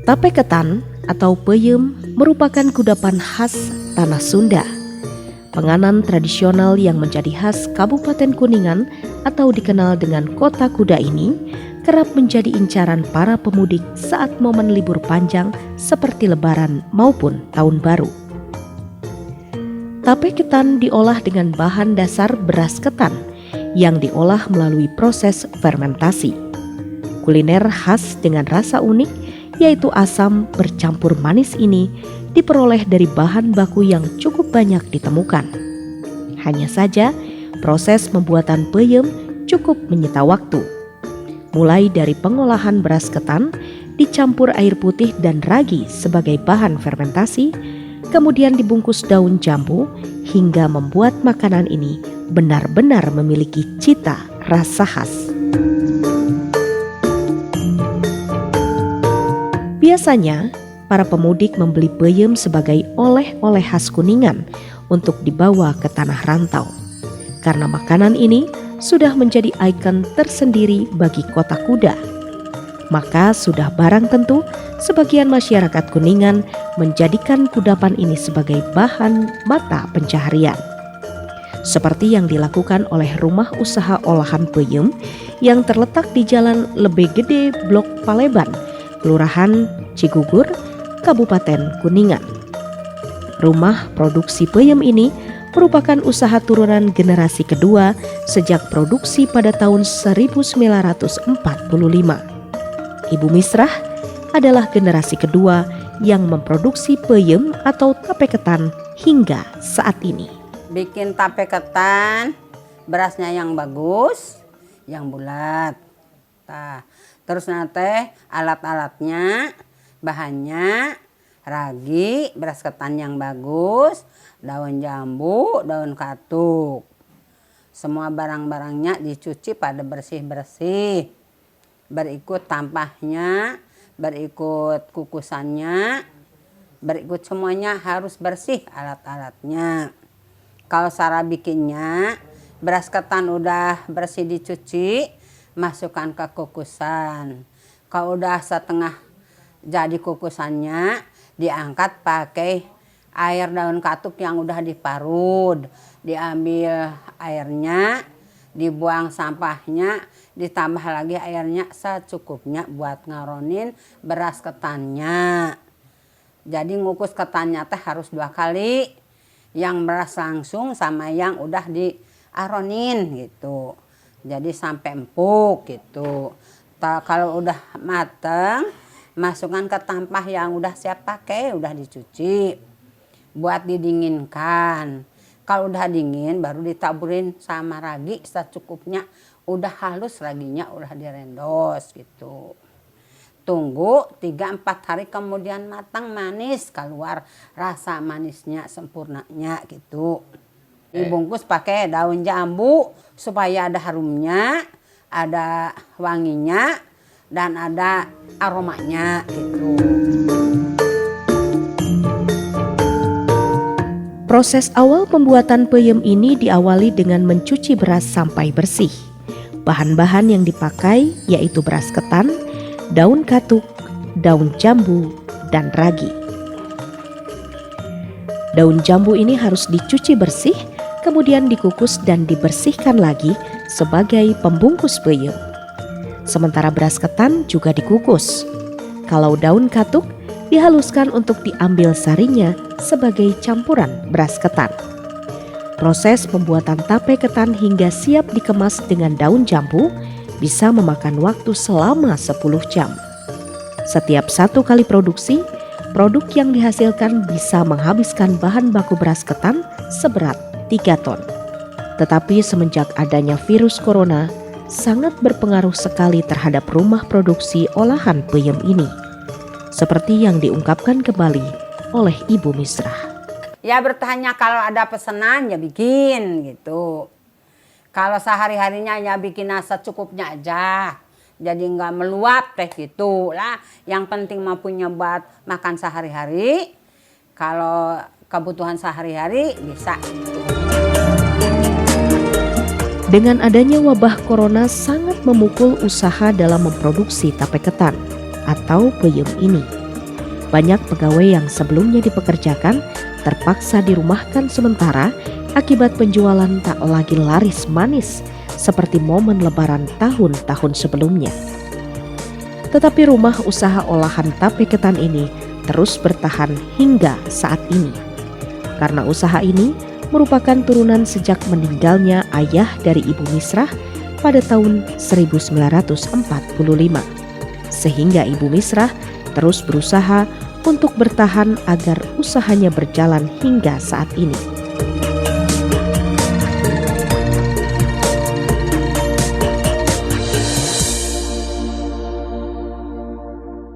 Tape ketan atau peyem merupakan kudapan khas tanah Sunda. Penganan tradisional yang menjadi khas Kabupaten Kuningan atau dikenal dengan Kota Kuda ini kerap menjadi incaran para pemudik saat momen libur panjang seperti Lebaran maupun Tahun Baru. Tape ketan diolah dengan bahan dasar beras ketan yang diolah melalui proses fermentasi. Kuliner khas dengan rasa unik yaitu asam bercampur manis ini diperoleh dari bahan baku yang cukup banyak ditemukan. Hanya saja proses pembuatan peyem cukup menyita waktu. Mulai dari pengolahan beras ketan dicampur air putih dan ragi sebagai bahan fermentasi, kemudian dibungkus daun jambu hingga membuat makanan ini benar-benar memiliki cita rasa khas. Biasanya, para pemudik membeli peyem sebagai oleh-oleh khas Kuningan untuk dibawa ke tanah rantau. Karena makanan ini sudah menjadi ikon tersendiri bagi Kota Kuda. Maka sudah barang tentu sebagian masyarakat Kuningan menjadikan kudapan ini sebagai bahan mata pencaharian. Seperti yang dilakukan oleh rumah usaha olahan peyem yang terletak di Jalan Lebih Gede Blok Paleban, Kelurahan Cigugur, Kabupaten Kuningan. Rumah produksi peyem ini merupakan usaha turunan generasi kedua sejak produksi pada tahun 1945. Ibu Misrah adalah generasi kedua yang memproduksi peyem atau tape ketan hingga saat ini. Bikin tape ketan, berasnya yang bagus, yang bulat. Terus nanti alat-alatnya, bahannya, ragi, beras ketan yang bagus, daun jambu, daun katuk. Semua barang-barangnya dicuci pada bersih-bersih. Berikut tampahnya, berikut kukusannya, berikut semuanya harus bersih alat-alatnya. Kalau cara bikinnya, beras ketan udah bersih dicuci, masukkan ke kukusan. Kalau udah setengah jadi kukusannya, diangkat pakai air daun katuk yang udah diparut. Diambil airnya, dibuang sampahnya, ditambah lagi airnya secukupnya buat ngaronin beras ketannya. Jadi ngukus ketannya teh harus 2 kali. Yang beras langsung sama yang udah diaronin gitu. Jadi sampai empuk gitu. Kalau udah mateng, masukkan ke tampah yang udah siap pakai, udah dicuci. Buat didinginkan. Kalau udah dingin baru ditaburin sama ragi secukupnya. Udah halus raginya, udah direndos gitu. Tunggu 3-4 hari kemudian matang, manis, keluar rasa manisnya sempurnanya gitu. Dibungkus pakai daun jambu supaya ada harumnya, ada wanginya, dan ada aromanya gitu. Proses awal pembuatan peyem ini diawali dengan mencuci beras sampai bersih. Bahan-bahan yang dipakai yaitu beras ketan, daun katuk, daun jambu, dan ragi. Daun jambu ini harus dicuci bersih, kemudian dikukus dan dibersihkan lagi sebagai pembungkus peyem. Sementara beras ketan juga dikukus. Kalau daun katuk dihaluskan untuk diambil sarinya sebagai campuran beras ketan. Proses pembuatan tape ketan hingga siap dikemas dengan daun jambu bisa memakan waktu selama 10 jam. Setiap 1 kali produksi, produk yang dihasilkan bisa menghabiskan bahan baku beras ketan seberat 3 ton. Tetapi semenjak adanya virus corona, sangat berpengaruh sekali terhadap rumah produksi olahan peyem ini. Seperti yang diungkapkan kembali oleh Ibu Misrah. Ya bertanya kalau ada pesanan ya bikin gitu. Kalau sehari-harinya ya bikin secukupnya aja. Jadi nggak meluap teh gitu lah. Yang penting mah punya buat makan sehari-hari. Kalau kebutuhan sehari-hari bisa. Dengan adanya wabah corona sangat memukul usaha dalam memproduksi tape ketan atau peyem ini. Banyak pegawai yang sebelumnya dipekerjakan terpaksa dirumahkan sementara akibat penjualan tak lagi laris manis seperti momen lebaran tahun-tahun sebelumnya. Tetapi rumah usaha olahan tape ketan ini terus bertahan hingga saat ini. Karena usaha ini merupakan turunan sejak meninggalnya ayah dari Ibu Misrah pada tahun 1945. Sehingga Ibu Misrah terus berusaha untuk bertahan agar usahanya berjalan hingga saat ini.